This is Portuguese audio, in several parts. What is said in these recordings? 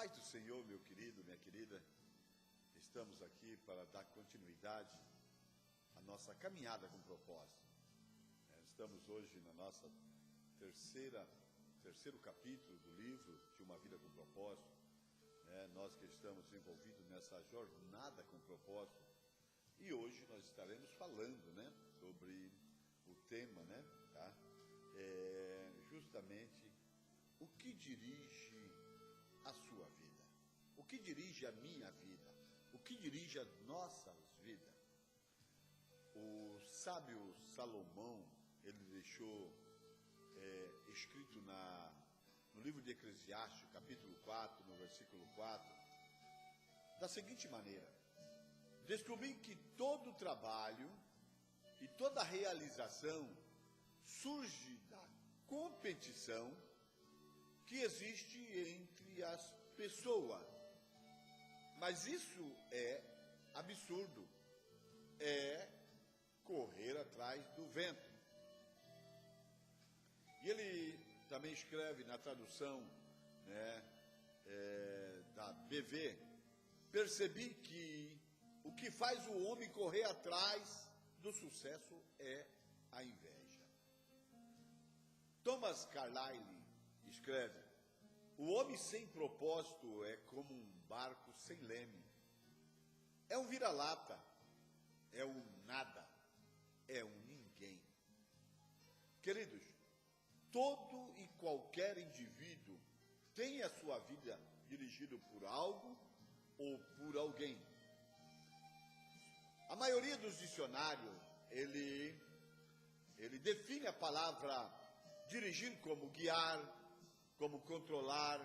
paz do Senhor, meu querido, minha querida, estamos aqui para dar continuidade à nossa caminhada com propósito. Estamos hoje na nossa terceiro capítulo do livro de Uma Vida com Propósito. Nós que estamos envolvidos nessa jornada com propósito. E hoje nós estaremos falando, sobre o tema, justamente o que dirige a sua vida, o que dirige a minha vida, o que dirige as nossas vidas. O sábio Salomão, ele deixou escrito no livro de Eclesiastes, capítulo 4, no versículo 4, da seguinte maneira: descobri que todo trabalho e toda realização surge da competição que existe entre as pessoas. Mas isso é absurdo, é correr atrás do vento. E ele também escreve na tradução da BV: percebi que o que faz o homem correr atrás do sucesso é a inveja. Thomas Carlyle escreve: o homem sem propósito é como um barco sem leme. É um vira-lata, é um nada, é um ninguém. Queridos, todo e qualquer indivíduo tem a sua vida dirigida por algo ou por alguém. A maioria dos dicionários, ele define a palavra dirigir como guiar, como controlar,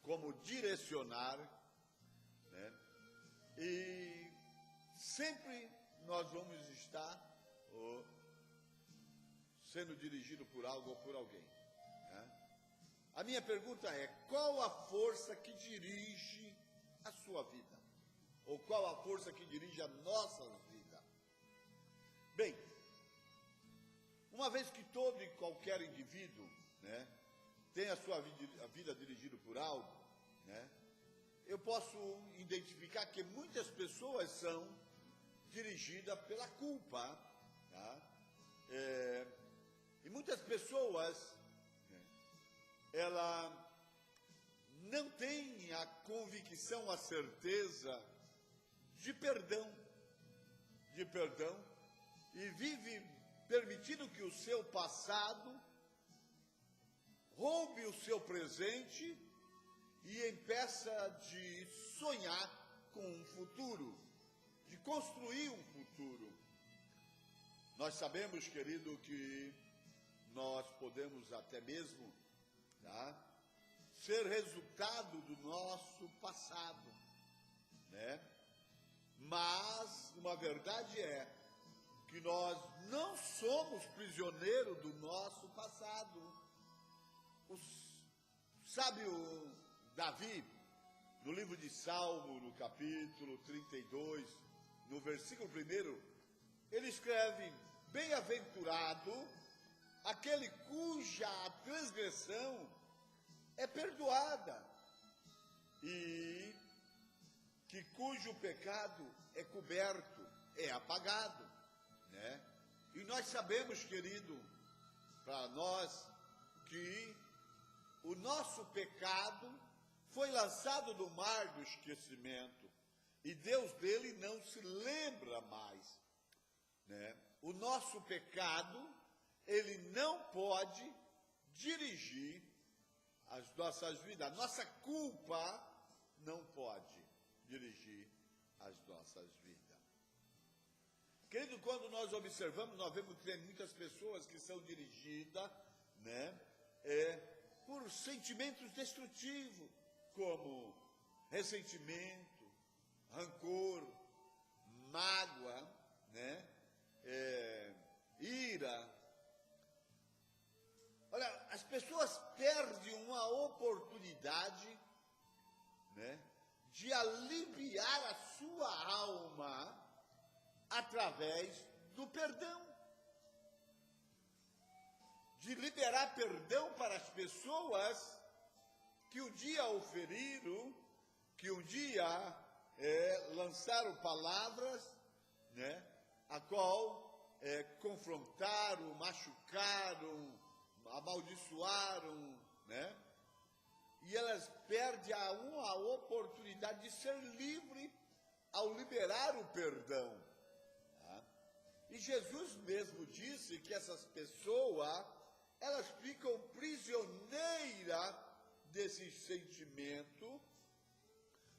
como direcionar, E sempre nós vamos estar sendo dirigido por algo ou por alguém. A minha pergunta é: qual a força que dirige a sua vida? Ou qual a força que dirige a nossa vida? Bem, uma vez que todo e qualquer indivíduo, tem a sua vida dirigida por algo, eu posso identificar que muitas pessoas são dirigidas pela culpa, e muitas pessoas, ela não tem a convicção, a certeza de perdão, e vive permitindo que o seu passado roube o seu presente e impeça de sonhar com um futuro, de construir um futuro. Nós sabemos, querido, que nós podemos até mesmo ser resultado do nosso passado, Mas uma verdade é que nós não somos prisioneiros do nosso passado. O sábio Davi, no livro de Salmo, no capítulo 32, no versículo 1, ele escreve: bem-aventurado aquele cuja transgressão é perdoada e cujo pecado é coberto, é apagado, E nós sabemos, querido, para nós, que o nosso pecado foi lançado no mar do esquecimento e Deus dele não se lembra mais, O nosso pecado, ele não pode dirigir as nossas vidas. A nossa culpa não pode dirigir as nossas vidas. Querido, quando nós observamos, nós vemos que tem muitas pessoas que são dirigidas, por sentimentos destrutivos, como ressentimento, rancor, mágoa, ira. Olha, as pessoas perdem uma oportunidade, de aliviar a sua alma através do perdão. de liberar perdão para as pessoas que um dia o feriram, que um dia lançaram palavras, né, a qual confrontaram, machucaram, amaldiçoaram, né? E elas perdem a oportunidade de ser livre ao liberar o perdão. Tá? E Jesus mesmo disse que essas pessoas, elas ficam prisioneiras desse sentimento,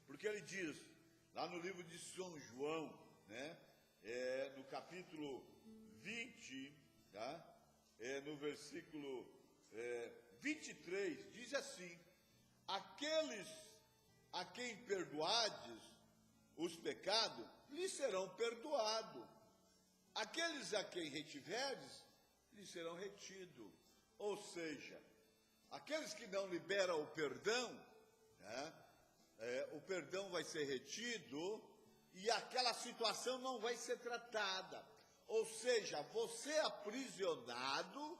porque ele diz, lá no livro de São João, né, no capítulo 20, tá? No versículo 23, diz assim: aqueles a quem perdoardes os pecados, lhes serão perdoados. Aqueles a quem retiverdes, lhes serão retidos. Ou seja, aqueles que não liberam o perdão, né, o perdão vai ser retido e aquela situação não vai ser tratada. Ou seja, você é aprisionado,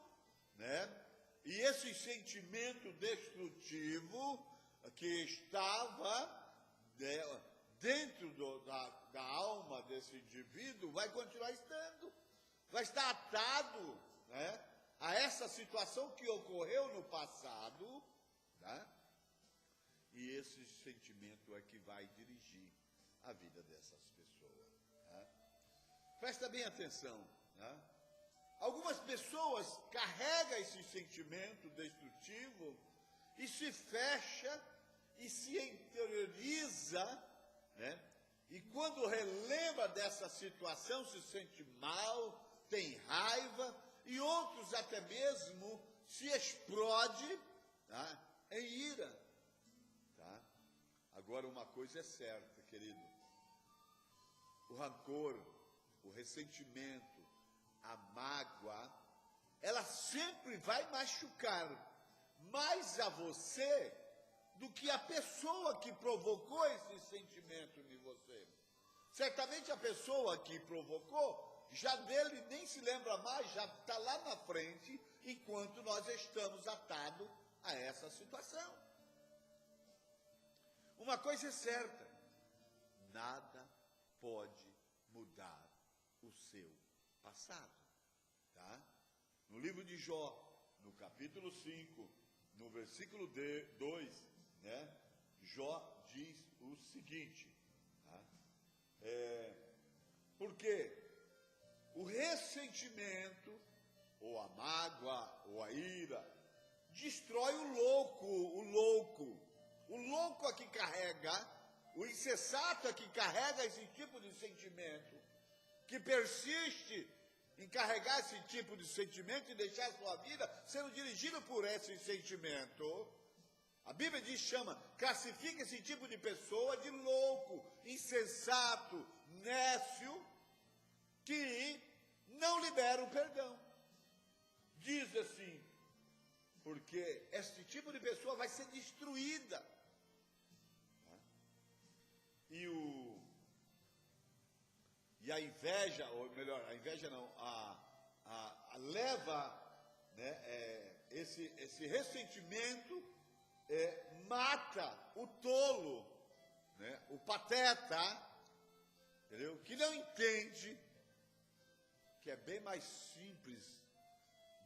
né? E esse sentimento destrutivo que estava dentro da alma desse indivíduo vai continuar estando, vai estar atado, né, a essa situação que ocorreu no passado, tá? E esse sentimento é que vai dirigir a vida dessas pessoas. Tá? Presta bem atenção, né? Algumas pessoas carregam esse sentimento destrutivo e se fecha e se interioriza, né? E quando relembra dessa situação se sente mal, tem raiva e outros até mesmo se explode, tá, em ira. Tá? Agora uma coisa é certa, querido, o rancor, o ressentimento, a mágoa, ela sempre vai machucar mais a você do que a pessoa que provocou esse sentimento em você. Certamente a pessoa que provocou, já dele nem se lembra mais, já está lá na frente, enquanto nós estamos atados a essa situação. Uma coisa é certa, nada pode mudar o seu passado, tá? No livro de Jó, no capítulo 5, no versículo 2, né, Jó diz o seguinte, tá? Porque o ressentimento, ou a mágoa, ou a ira, destrói o louco é que carrega, o insensato é que carrega esse tipo de sentimento, que persiste em carregar esse tipo de sentimento e deixar a sua vida sendo dirigida por esse sentimento. A Bíblia classifica esse tipo de pessoa de louco, insensato, nécio, que não libera o perdão. Diz assim, porque esse tipo de pessoa vai ser destruída. E a inveja, ou melhor, a inveja não, leva, né, esse ressentimento mata o tolo, né, o pateta, entendeu? Que não entende que é bem mais simples,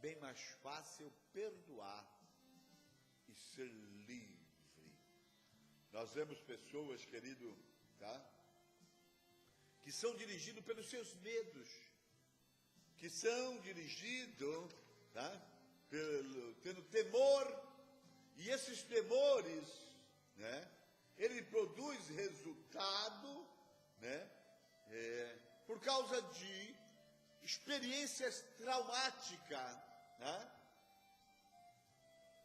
bem mais fácil perdoar e ser livre. Nós vemos pessoas, querido, tá, que são dirigidos pelos seus medos, que são dirigidos, tá, tendo temor, e esses temores, né, ele produz resultado, né, por causa de experiências traumáticas, né,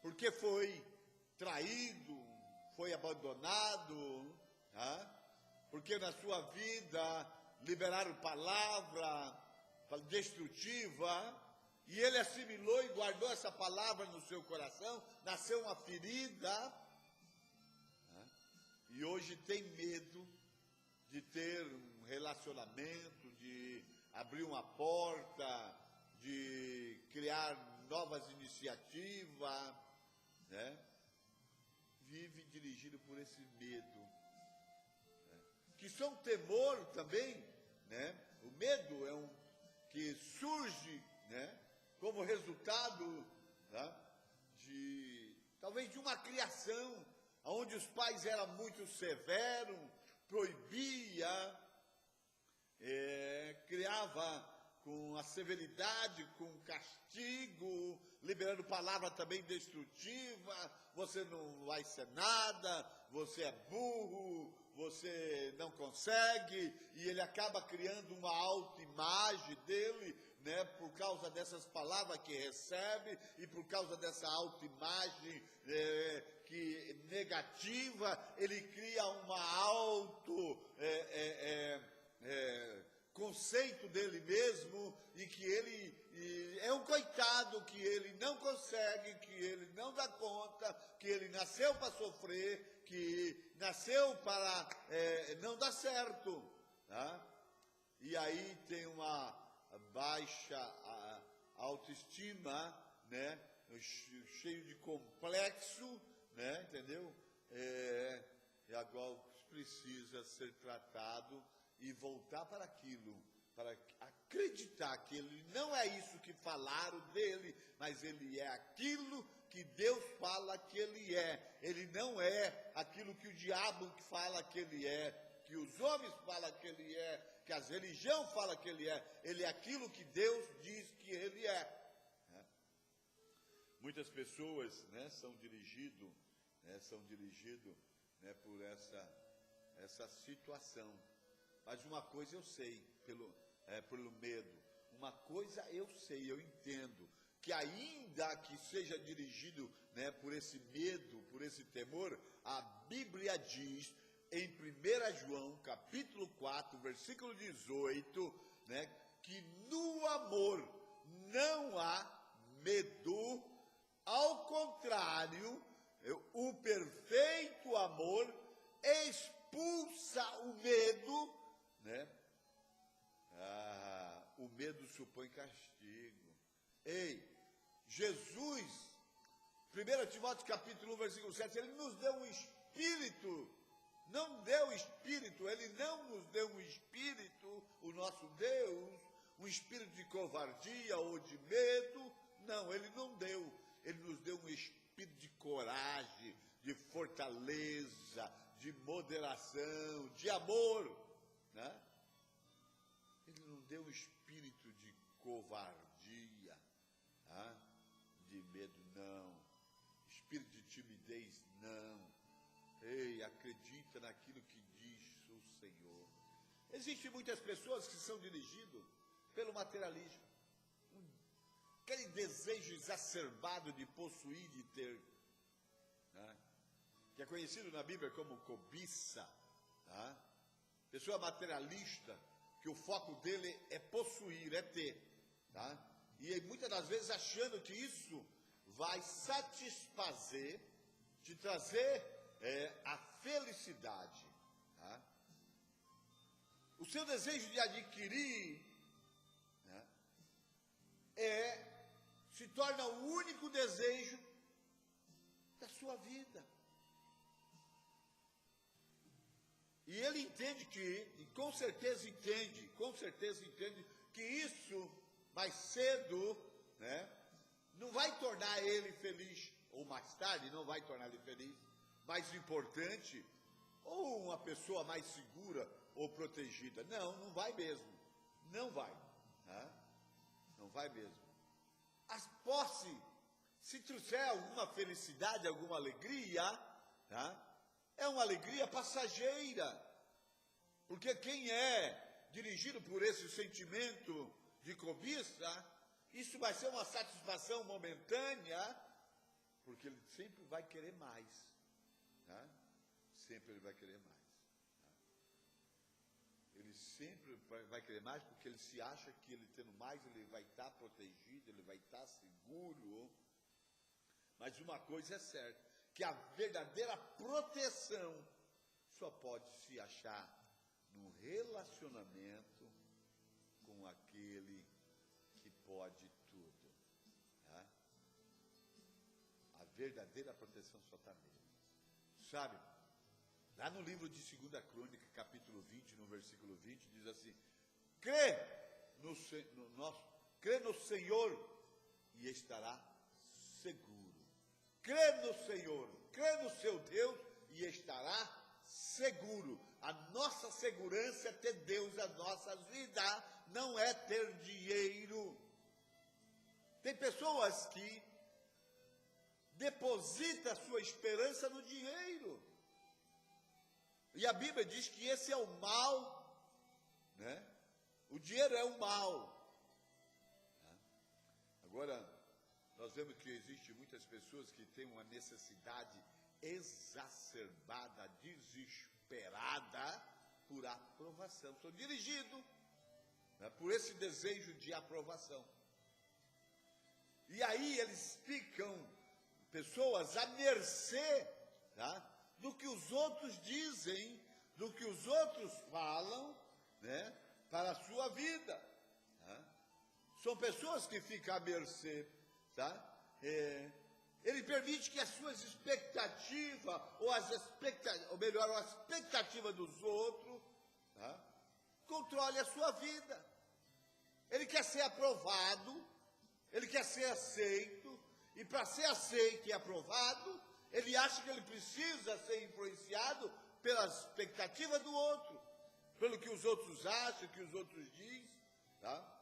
porque foi traído, foi abandonado, tá, porque na sua vida liberaram palavra destrutiva, e ele assimilou e guardou essa palavra no seu coração, nasceu uma ferida, né? E hoje tem medo de ter um relacionamento, de abrir uma porta, de criar novas iniciativas, né? E dirigido por esse medo, né? Que são temor também, né? O medo é um que surge, né, como resultado, né, talvez de uma criação onde os pais eram muito severos, proibia, criava com a severidade, com castigo, liberando palavra também destrutiva: você não vai ser nada, você é burro, você não consegue, e ele acaba criando uma autoimagem dele, né, por causa dessas palavras que recebe, e por causa dessa autoimagem que negativa, ele cria uma conceito dele mesmo, e que ele é um coitado, que ele não consegue, que ele não dá conta, que ele nasceu para sofrer, que nasceu para não dar certo, tá? E aí tem uma baixa autoestima, né, cheio de complexo, né, entendeu? E agora precisa ser tratado e voltar para aquilo, para acreditar que ele não é isso que falaram dele, mas ele é aquilo que Deus fala que ele é. Ele não é aquilo que o diabo fala que ele é, que os homens falam que ele é, que as religiões falam que ele é. Ele é aquilo que Deus diz que ele é. Muitas pessoas, né, são dirigidos, né, por essa situação. Mas uma coisa eu sei, pelo medo, uma coisa eu sei, eu entendo, que ainda que seja dirigido, né, por esse medo, por esse temor, a Bíblia diz em 1 João, capítulo 4, versículo 18, né, que no amor não há medo, ao contrário, o perfeito amor expulsa o medo, né? O medo supõe castigo. Ei, Jesus, 1 Timóteo capítulo 1, versículo 7, ele nos deu um espírito, ele não nos deu um espírito, o nosso Deus, um espírito de covardia ou de medo, não, ele não deu, ele nos deu um espírito de coragem, de fortaleza, de moderação, de amor, né? Ele não deu um espírito de covardia, de medo, não. Espírito de timidez, não. Ei, acredita naquilo que diz o Senhor. Existem muitas pessoas que são dirigidas pelo materialismo, aquele desejo exacerbado de possuir, de ter, né? Que é conhecido na Bíblia como cobiça, tá? Pessoa materialista, que o foco dele é possuir, é ter, tá? E muitas das vezes achando que isso vai satisfazer, te trazer a felicidade, tá? O seu desejo de adquirir, né, se torna o único desejo da sua vida. E ele entende e com certeza entende que isso, mais cedo, né, não vai tornar ele feliz, ou mais tarde não vai tornar ele feliz, mais importante, ou uma pessoa mais segura ou protegida. Não vai mesmo, não vai, tá? Não vai mesmo. As posses, se trouxer alguma felicidade, alguma alegria, tá? É uma alegria passageira, porque quem é dirigido por esse sentimento de cobiça, isso vai ser uma satisfação momentânea, porque ele sempre vai querer mais, tá? Sempre ele vai querer mais, tá? Ele sempre vai querer mais, porque ele se acha que ele tendo mais, ele vai estar protegido, ele vai estar seguro. Mas uma coisa é certa, que a verdadeira proteção só pode se achar no relacionamento com aquele que pode tudo, tá? A verdadeira proteção só está nele. sabe, lá no livro de 2 Crônica, capítulo 20, no versículo 20, diz assim: crê no Senhor e estará seguro. Crê no Senhor, crê no seu Deus e estará seguro. A nossa segurança é ter Deus nas nossas vidas, não é ter dinheiro. Tem pessoas que depositam a sua esperança no dinheiro. E a Bíblia diz que esse é o mal, né? O dinheiro é o mal. Agora, nós vemos que existem muitas pessoas que têm uma necessidade exacerbada, desesperada por aprovação. São dirigidos, né, por esse desejo de aprovação. E aí eles ficam, pessoas, à mercê, tá, do que os outros dizem, do que os outros falam, né, para a sua vida. Tá? São pessoas que ficam à mercê, tá? Ele permite que as suas expectativas, ou melhor, a expectativa dos outros, tá, controle a sua vida. Ele quer ser aprovado, ele quer ser aceito, e para ser aceito e aprovado, ele acha que ele precisa ser influenciado pelas expectativas do outro, pelo que os outros acham, que os outros dizem, tá?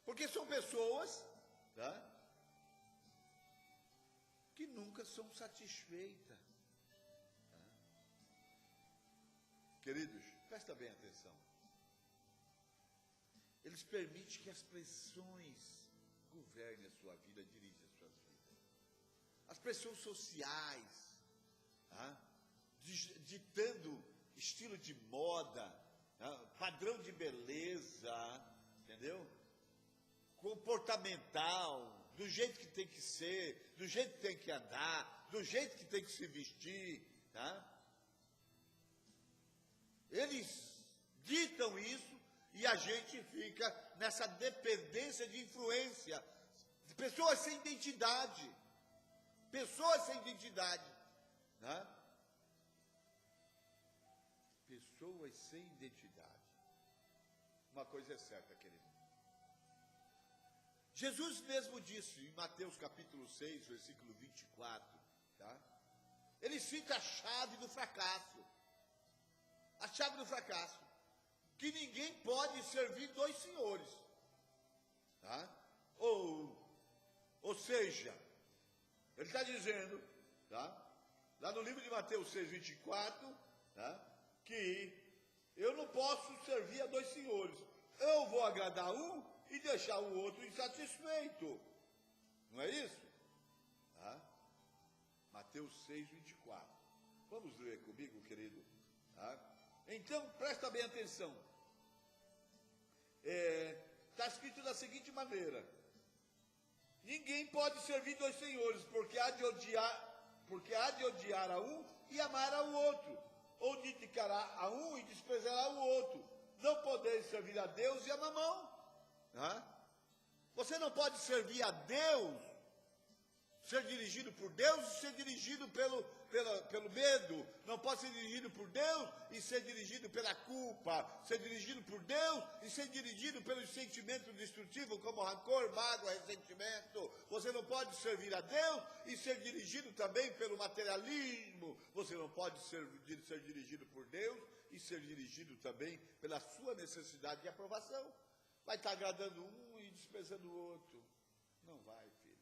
Porque são pessoas, tá, que nunca são satisfeitas. Tá? Queridos, presta bem atenção. Eles permitem que as pressões governem a sua vida, dirigem as suas vidas. As pressões sociais, tá, ditando estilo de moda, tá, padrão de beleza, entendeu? Comportamental, do jeito que tem que ser, do jeito que tem que andar, do jeito que tem que se vestir, tá? Eles ditam isso e a gente fica nessa dependência de influência. Pessoas sem identidade. Pessoas sem identidade. Né? Pessoas sem identidade. Uma coisa é certa, querido. Jesus mesmo disse em Mateus capítulo 6, versículo 24, tá? Ele cita a chave do fracasso. A chave do fracasso. Que ninguém pode servir dois senhores. Tá? Ou seja, ele está dizendo, tá? Lá no livro de Mateus 6, 24, tá? Que eu não posso servir a dois senhores. Eu vou agradar um e deixar o outro insatisfeito. Não é isso? Tá? Mateus 6, 24. Vamos ler comigo, querido? Tá? Então, presta bem atenção. Está escrito da seguinte maneira: ninguém pode servir dois senhores, porque há de odiar a um e amar ao outro, ou dedicará a um e desprezará o outro. Não podeis servir a Deus e a Mamão. Você não pode servir a Deus, ser dirigido por Deus e ser dirigido pelo medo. Não pode ser dirigido por Deus e ser dirigido pela culpa. Ser dirigido por Deus e ser dirigido pelos sentimentos destrutivos, como rancor, mágoa, ressentimento. Você não pode servir a Deus e ser dirigido também pelo materialismo. Você não pode ser dirigido por Deus e ser dirigido também pela sua necessidade de aprovação. Vai estar agradando um e desprezando o outro. Não vai, filho.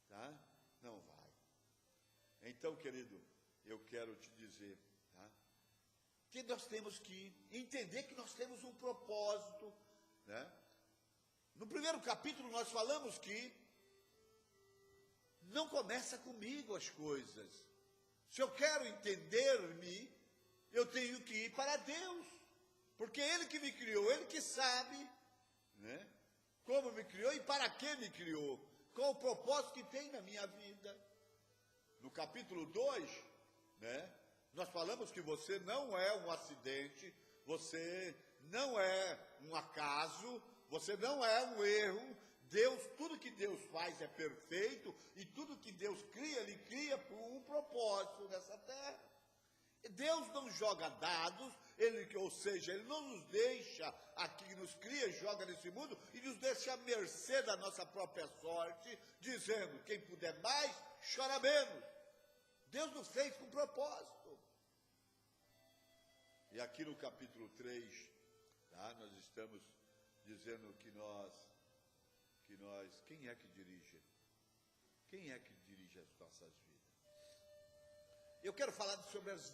Tá? Não vai. Então, querido, eu quero te dizer, tá, que nós temos que entender que nós temos um propósito, né? No primeiro capítulo nós falamos que não começa comigo as coisas. Se eu quero entender-me, eu tenho que ir para Deus, porque Ele que me criou, Ele que sabe, né, como me criou e para que me criou. Qual o propósito que tem na minha vida? No capítulo 2, né, nós falamos que você não é um acidente, você não é um acaso, você não é um erro. Deus, tudo que Deus faz é perfeito, e tudo que Deus cria, Ele cria por um propósito. propósito nessa terra. Deus não joga dados, ou seja, Ele não nos deixa aqui, nos cria, joga nesse mundo e nos deixa à mercê da nossa própria sorte, dizendo, quem puder mais, chora menos. Deus nos fez com propósito. E aqui no capítulo 3, tá, nós estamos dizendo que nós, quem é que dirige? Quem é que dirige as nossas vidas? Eu quero falar sobre as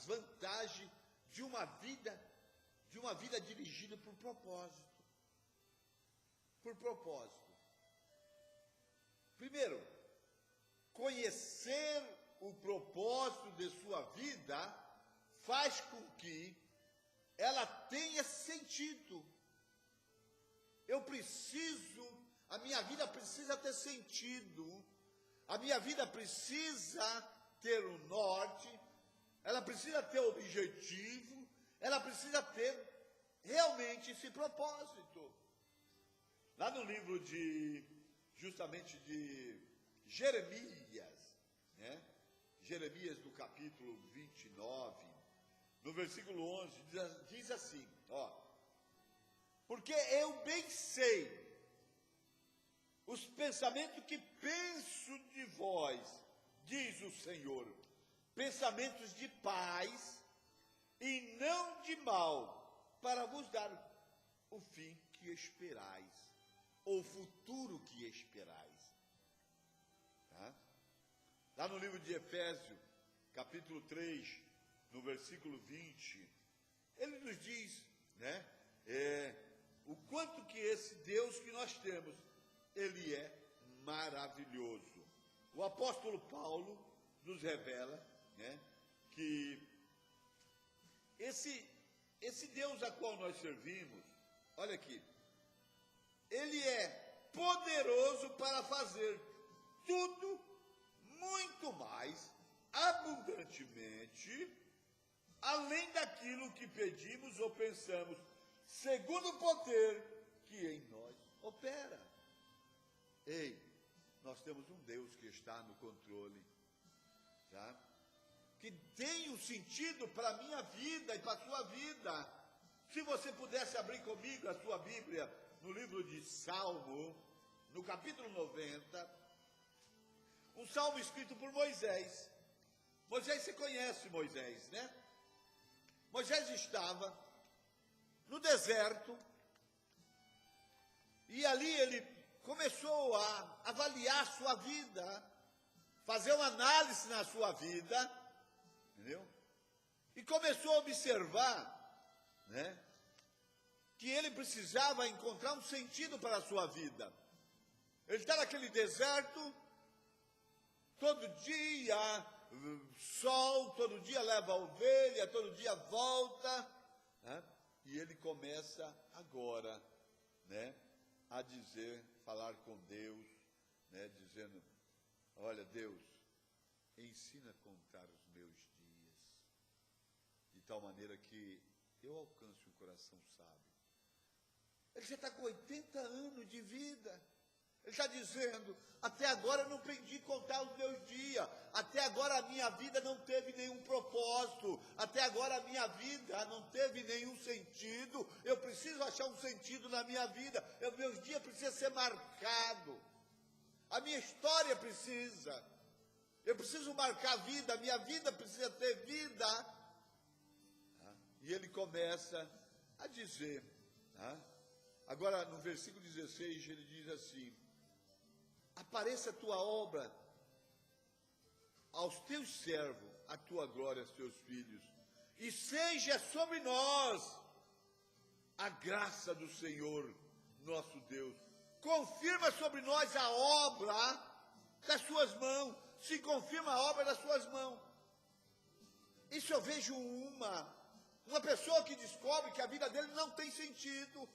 vantagens de uma vida dirigida por propósito. Por propósito. Primeiro, conhecer o propósito de sua vida faz com que ela tenha sentido. A minha vida precisa ter sentido. A minha vida precisa ter um norte, ela precisa ter objetivo, ela precisa ter realmente esse propósito. Lá no livro de Jeremias, né? Jeremias do capítulo 29, no versículo 11, diz assim, porque eu bem sei os pensamentos que penso de vós, diz o Senhor, pensamentos de paz e não de mal, para vos dar o fim que esperais, ou o futuro que esperais. Tá? Lá no livro de Efésios, capítulo 3, no versículo 20, ele nos diz, né, o quanto que esse Deus que nós temos, Ele é maravilhoso. O apóstolo Paulo nos revela, né, que esse Deus a qual nós servimos, olha aqui, Ele é poderoso para fazer tudo muito mais abundantemente, além daquilo que pedimos ou pensamos, segundo o poder que em nós opera. Ei, nós temos um Deus que está no controle, tá? Que tem um sentido para a minha vida e para a sua vida. Se você pudesse abrir comigo a sua Bíblia no livro de Salmo, no capítulo 90, um salmo escrito por Moisés. Moisés, você conhece Moisés, né? Moisés estava no deserto e ali ele começou a avaliar a sua vida, fazer uma análise na sua vida, entendeu? E começou a observar, né, que ele precisava encontrar um sentido para a sua vida. Ele está naquele deserto, todo dia sol, todo dia leva a ovelha, todo dia volta, né? E ele começa agora, né, a dizer, falar com Deus, né, dizendo, olha Deus, ensina a contar os meus dias, de tal maneira que eu alcance um coração sábio. Ele já está com 80 anos de vida. Ele está dizendo, até agora eu não aprendi a contar os meus dias, até agora a minha vida não teve nenhum propósito, até agora a minha vida não teve nenhum sentido, eu preciso achar um sentido na minha vida, meus dias precisam ser marcados, a minha história precisa, eu preciso marcar a vida, a minha vida precisa ter vida. E ele começa a dizer, agora no versículo 16 ele diz assim, apareça a tua obra aos teus servos, a tua glória aos teus filhos, e seja sobre nós a graça do Senhor, nosso Deus. Confirma sobre nós a obra das suas mãos, se confirma a obra das suas mãos. Isso eu vejo uma pessoa que descobre que a vida dele não tem sentido,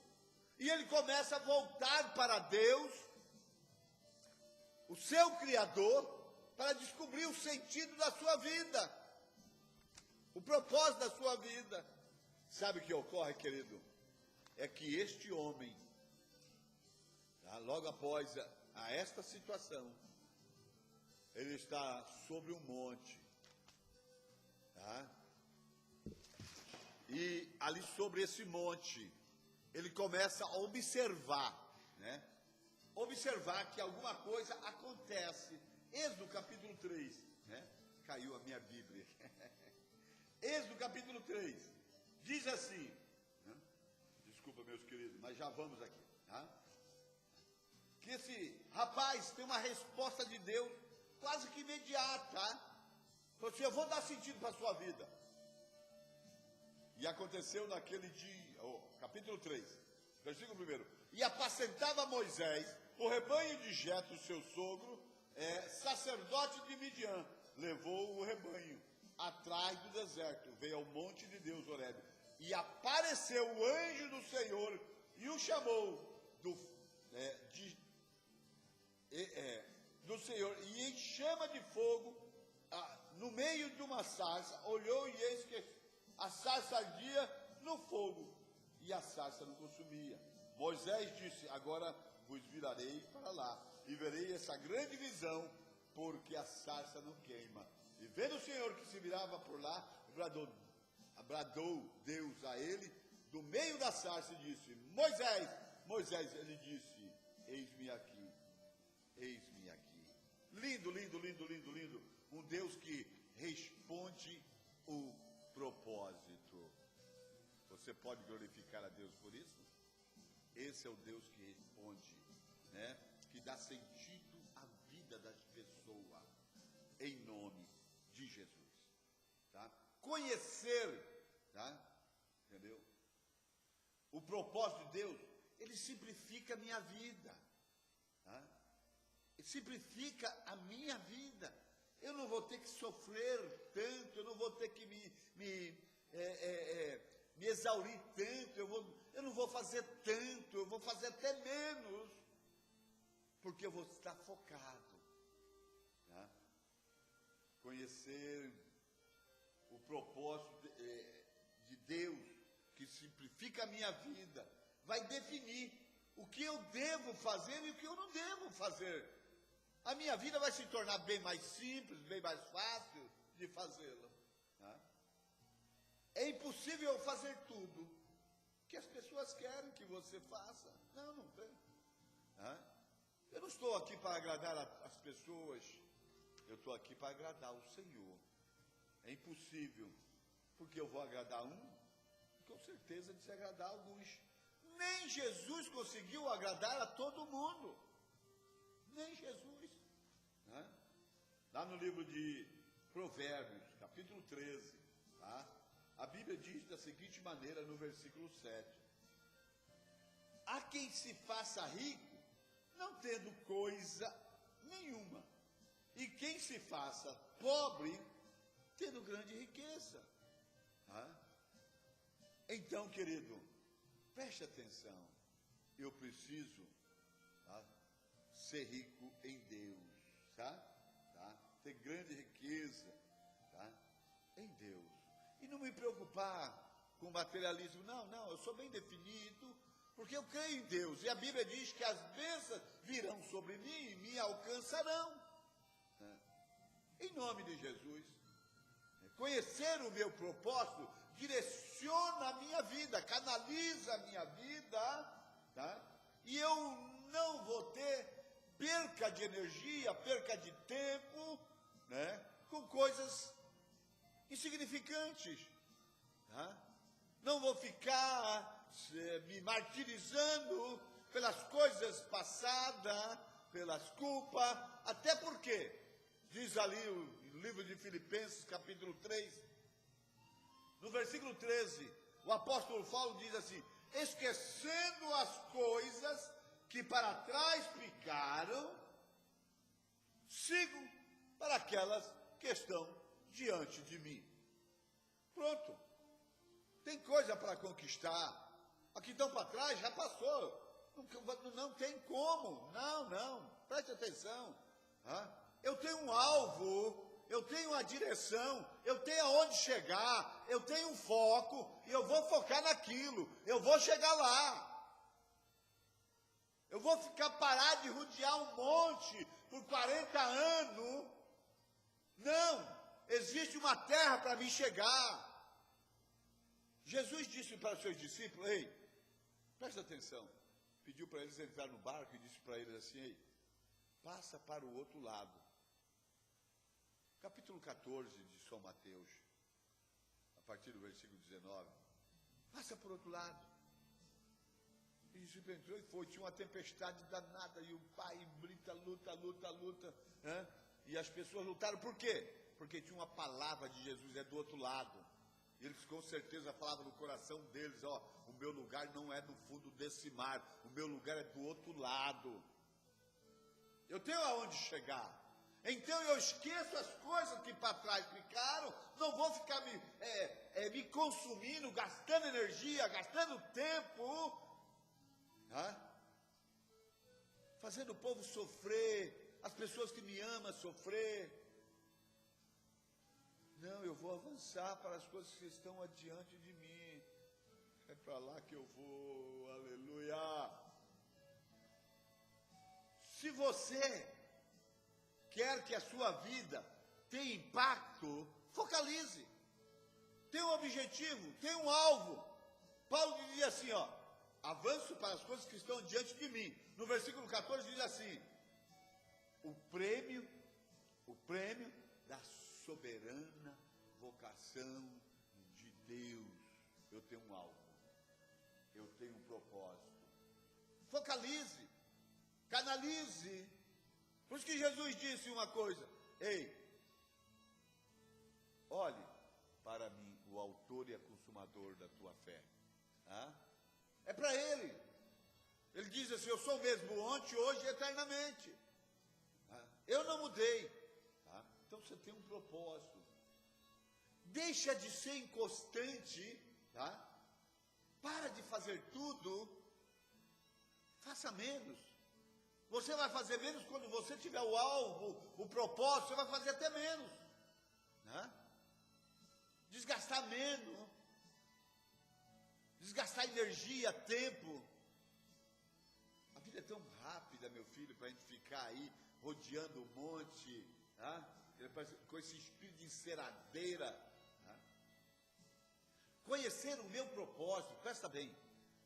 e ele começa a voltar para Deus, o seu Criador, para descobrir o sentido da sua vida, o propósito da sua vida. Sabe o que ocorre, querido? É que este homem, logo após a esta situação, ele está sobre um monte, tá? E ali sobre esse monte, ele começa a observar, né? Observar que alguma coisa acontece. Êxodo capítulo 3, né? Caiu a minha Bíblia. Êxodo capítulo 3, diz assim, né? Desculpa, meus queridos, mas já vamos aqui, tá? Que esse rapaz tem uma resposta de Deus quase que imediata, tá? Falou assim, eu vou dar sentido para a sua vida. E aconteceu naquele dia, capítulo 3, versículo 1. E apacentava Moisés o rebanho de Jetro, seu sogro, sacerdote de Midian. Levou o rebanho atrás do deserto, veio ao monte de Deus, Horebe. E apareceu o anjo do Senhor e o chamou do Senhor. E em chama de fogo, no meio de uma sarça, olhou e eis que a sarça ardia no fogo, e a sarça não consumia. Moisés disse, agora vos virarei para lá, e verei essa grande visão, porque a sarça não queima. E vendo o Senhor que se virava por lá, bradou Deus a ele, do meio da sarça, e disse, Moisés, Moisés, ele disse, eis-me aqui, eis-me aqui. Lindo, lindo, lindo, lindo, lindo, um Deus que responde o propósito. Você pode glorificar a Deus por isso? Esse é o Deus que responde, né? Que dá sentido à vida das pessoas, em nome de Jesus, tá? Conhecer, tá? Entendeu? O propósito de Deus, ele simplifica a minha vida, tá? Ele simplifica a minha vida. Eu não vou ter que sofrer tanto, eu não vou ter que me exaurir tanto, eu não vou fazer tanto, eu vou fazer até menos, porque eu vou estar focado, tá? Conhecer o propósito de Deus, que simplifica a minha vida, vai definir o que eu devo fazer e o que eu não devo fazer. A minha vida vai se tornar bem mais simples, bem mais fácil de fazê-la, tá? É impossível eu fazer tudo que as pessoas querem que você faça. Não, não tem, tá? Eu não estou aqui para agradar as pessoas, eu estou aqui para agradar o Senhor. É impossível, porque eu vou agradar um, com certeza desagradar alguns. Nem Jesus conseguiu agradar a todo mundo, nem Jesus, né? Lá no livro de Provérbios, capítulo 13, tá? A Bíblia diz da seguinte maneira no versículo 7: há quem se faça rico, não tendo coisa nenhuma, e quem se faça pobre, tendo grande riqueza, tá? Então, querido, preste atenção, eu preciso, tá, ser rico em Deus, tá? Ter grande riqueza, tá? Em Deus. E não me preocupar com materialismo, não, eu sou bem definido, porque eu creio em Deus, e a Bíblia diz que as bênçãos virão sobre mim e me alcançarão, né? Em nome de Jesus. Conhecer o meu propósito direciona a minha vida, canaliza a minha vida, tá? E eu não vou ter perca de energia, perca de tempo, né, com coisas insignificantes, tá? Não vou ficar me martirizando pelas coisas passadas, pelas culpas, até porque, diz ali o livro de Filipenses, capítulo 3, no versículo 13, o apóstolo Paulo diz assim: esquecendo as coisas que para trás ficaram, sigo para aquelas que estão diante de mim. Pronto. Tem coisa para conquistar. A que estão para trás já passou. Não tem como. Não. Preste atenção. Eu tenho um alvo, eu tenho uma direção, eu tenho aonde chegar, eu tenho um foco, e eu vou focar naquilo, eu vou chegar lá. Eu vou ficar parado de rodear um monte por 40 anos, existe uma terra para mim chegar. Jesus disse para os seus discípulos, ei, presta atenção, pediu para eles entrar no barco e disse para eles assim, ei, passa para o outro lado. Capítulo 14 de São Mateus, a partir do versículo 19, passa para o outro lado. E o discípulo entrou e foi, tinha uma tempestade danada, e o pai grita, luta, e as pessoas lutaram, por quê? Porque tinha uma palavra de Jesus, é do outro lado. E eles com certeza falavam no coração deles, ó, o meu lugar não é no fundo desse mar, o meu lugar é do outro lado. Eu tenho aonde chegar. Então eu esqueço as coisas que para trás ficaram, não vou ficar me consumindo, gastando energia, gastando tempo, fazendo o povo sofrer, as pessoas que me amam sofrer. Não, eu vou avançar para as coisas que estão adiante de mim. É para lá que eu vou, aleluia. Se você quer que a sua vida tenha impacto, focalize. Tenha um objetivo, tenha um alvo. Paulo dizia assim, ó, avanço para as coisas que estão diante de mim. No versículo 14 diz assim, o prêmio da soberana vocação de Deus. Eu tenho um alvo, eu tenho um propósito. Focalize, canalize. Por isso que Jesus disse uma coisa, ei, olhe para mim, o autor e a consumador da tua fé. É para ele. Ele diz assim, eu sou o mesmo ontem, hoje e eternamente. Eu não mudei. Então você tem um propósito. Deixa de ser inconstante, Para de fazer tudo. Faça menos. Você vai fazer menos quando você tiver o alvo, o propósito, você vai fazer até menos. Desgastar menos. Desgastar energia, tempo. A vida é tão rápida, meu filho, para a gente ficar aí rodeando o monte, com esse espírito de enceradeira. Conhecer o meu propósito, presta bem,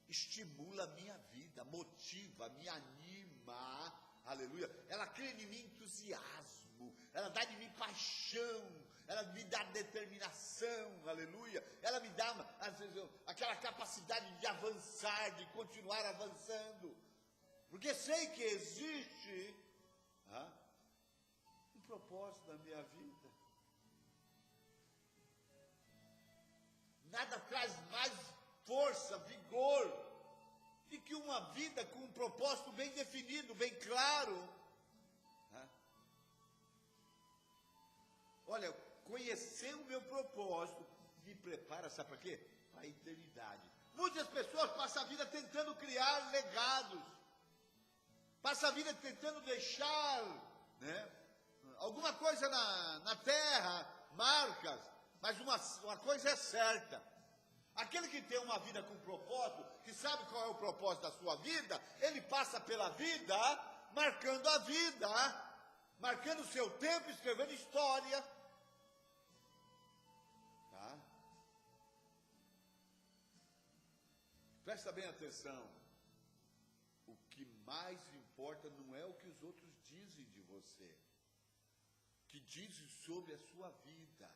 estimula a minha vida, motiva, me anima, aleluia. Ela cria em mim entusiasmo, ela dá em mim paixão, ela me dá determinação, aleluia. Ela me dá, às vezes, aquela capacidade de avançar, de continuar avançando, porque sei que existe um propósito na minha vida. Nada traz mais força, vigor, do que uma vida com um propósito bem definido, bem claro. Olha, conhecer o meu propósito me prepara, sabe para quê? Para a eternidade. Muitas pessoas passam a vida tentando criar legados, passam a vida tentando deixar, alguma coisa na terra, marcas, mas uma coisa é certa, aquele que tem uma vida com propósito, que sabe qual é o propósito da sua vida, ele passa pela vida, marcando a vida, marcando o seu tempo, escrevendo história, Presta bem atenção, o que mais importa não é o que os outros dizem de você, que dizem sobre a sua vida,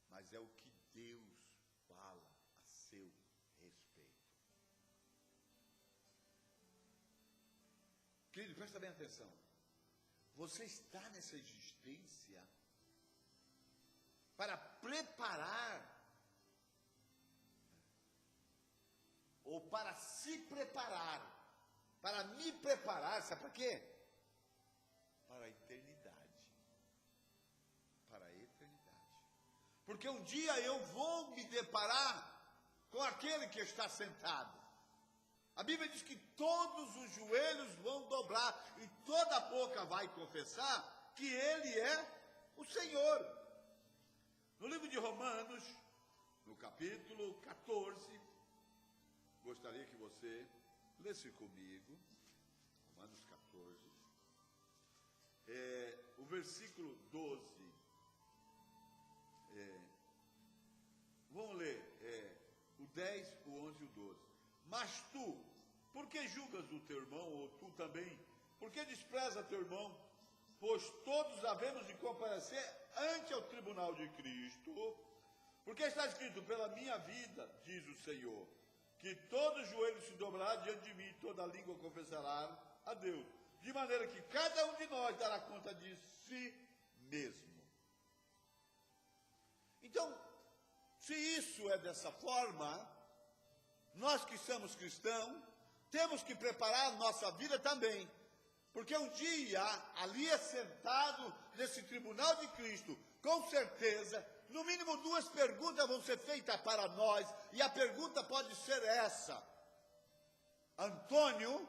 mas é o que Deus fala a seu respeito. Querido, presta bem atenção. Você está nessa existência para preparar, ou para se preparar, para me preparar, sabe para quê? Para a eternidade. Para a eternidade. Porque um dia eu vou me deparar com aquele que está sentado. A Bíblia diz que todos os joelhos vão dobrar e toda a boca vai confessar que Ele é o Senhor. No livro de Romanos, no capítulo 14, gostaria que você lesse comigo, Romanos 14, o versículo 12, o 12. Mas tu, por que julgas o teu irmão, ou tu também? Por que despreza teu irmão? Pois todos havemos de comparecer ante ao tribunal de Cristo, porque está escrito, pela minha vida, diz o Senhor, que todo joelho se dobrará diante de mim, toda língua confessará a Deus, de maneira que cada um de nós dará conta de si mesmo. Então, se isso é dessa forma, nós que somos cristãos, temos que preparar a nossa vida também, porque um dia, ali sentado nesse tribunal de Cristo, com certeza, no mínimo 2 perguntas vão ser feitas para nós, e a pergunta pode ser essa: Antônio,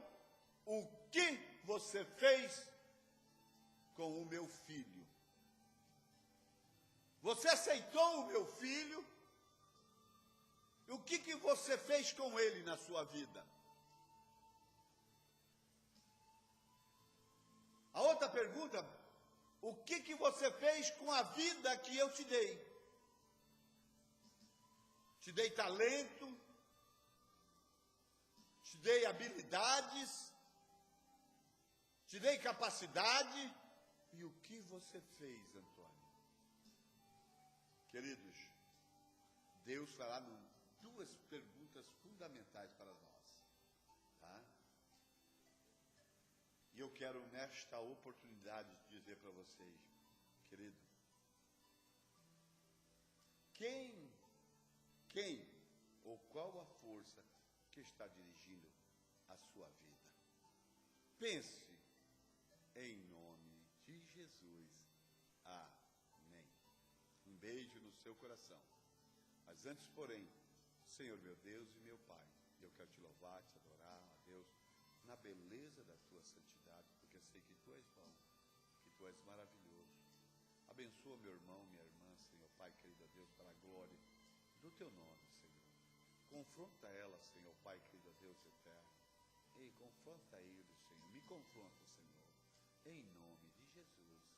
o que você fez com o meu filho? Você aceitou o meu filho? O que você fez com ele na sua vida? A outra pergunta: o que você fez com a vida que eu te dei? Te dei talento, te dei habilidades, te dei capacidade, e o que você fez, Antônio? Queridos, Deus fará 2 perguntas fundamentais para nós, tá? E eu quero, nesta oportunidade, dizer para vocês, querido, quem ou qual a força que está dirigindo a sua vida? Pense em nome de Jesus. Amém. Um beijo no seu coração. Mas antes, porém, Senhor meu Deus e meu Pai, eu quero te louvar, te adorar, ó Deus, na beleza da tua santidade, porque sei que tu és bom, que tu és maravilhoso. Abençoa meu irmão, minha irmã, Senhor Pai, querido Deus, para a glória do teu nome, Senhor. Confronta ela, Senhor Pai, querido Deus eterno. Ei, confronta ele, Senhor. Me confronta, Senhor. Em nome de Jesus.